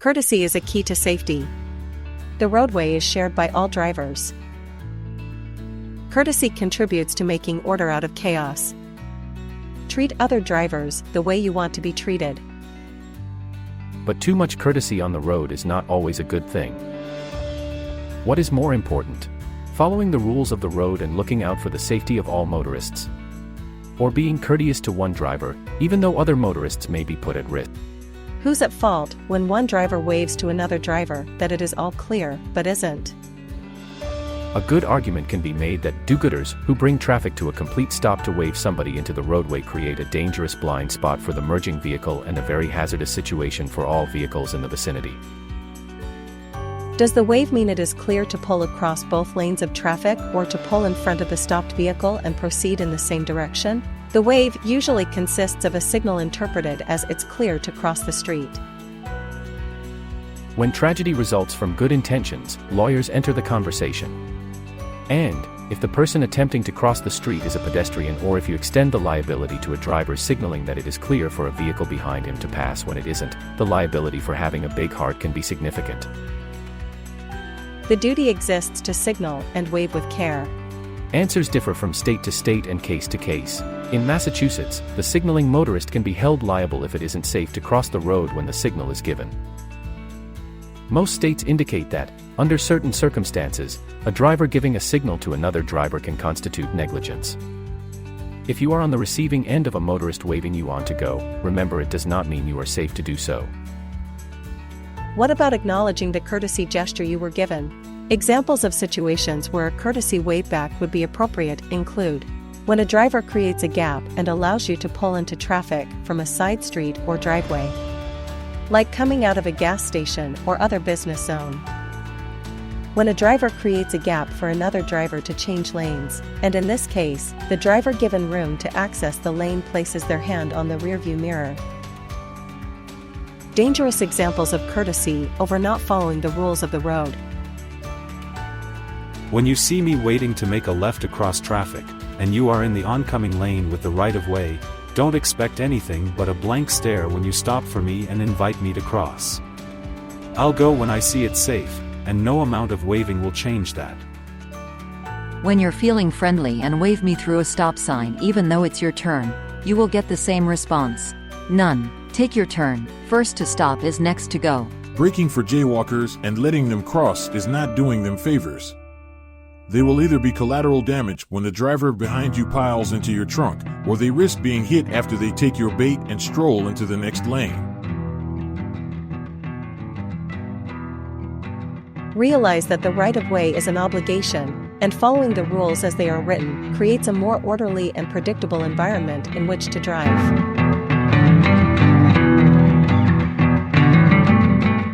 Courtesy is a key to safety. The roadway is shared by all drivers. Courtesy contributes to making order out of chaos. Treat other drivers the way you want to be treated. But too much courtesy on the road is not always a good thing. What is more important? Following the rules of the road and looking out for the safety of all motorists? Or being courteous to one driver, even though other motorists may be put at risk? Who's at fault when one driver waves to another driver that it is all clear but isn't? A good argument can be made that do-gooders who bring traffic to a complete stop to wave somebody into the roadway create a dangerous blind spot for the merging vehicle and a very hazardous situation for all vehicles in the vicinity. Does the wave mean it is clear to pull across both lanes of traffic or to pull in front of the stopped vehicle and proceed in the same direction? The wave usually consists of a signal interpreted as it's clear to cross the street. When tragedy results from good intentions, lawyers enter the conversation. And, if the person attempting to cross the street is a pedestrian, or if you extend the liability to a driver signaling that it is clear for a vehicle behind him to pass when it isn't, the liability for having a big heart can be significant. The duty exists to signal and wave with care. Answers differ from state to state and case to case. In Massachusetts, the signaling motorist can be held liable if it isn't safe to cross the road when the signal is given. Most states indicate that, under certain circumstances, a driver giving a signal to another driver can constitute negligence. If you are on the receiving end of a motorist waving you on to go, remember it does not mean you are safe to do so. What about acknowledging the courtesy gesture you were given? Examples of situations where a courtesy wave back would be appropriate include when a driver creates a gap and allows you to pull into traffic from a side street or driveway, like coming out of a gas station or other business zone. When a driver creates a gap for another driver to change lanes, and in this case, the driver given room to access the lane places their hand on the rearview mirror. Dangerous examples of courtesy over not following the rules of the road. When you see me waiting to make a left across traffic, and you are in the oncoming lane with the right-of-way, don't expect anything but a blank stare when you stop for me and invite me to cross. I'll go when I see it's safe, and no amount of waving will change that. When you're feeling friendly and wave me through a stop sign even though it's your turn, you will get the same response. None. Take your turn. First to stop is next to go. Braking for jaywalkers and letting them cross is not doing them favors. They will either be collateral damage when the driver behind you piles into your trunk, or they risk being hit after they take your bait and stroll into the next lane. Realize that the right-of-way is an obligation, and following the rules as they are written creates a more orderly and predictable environment in which to drive.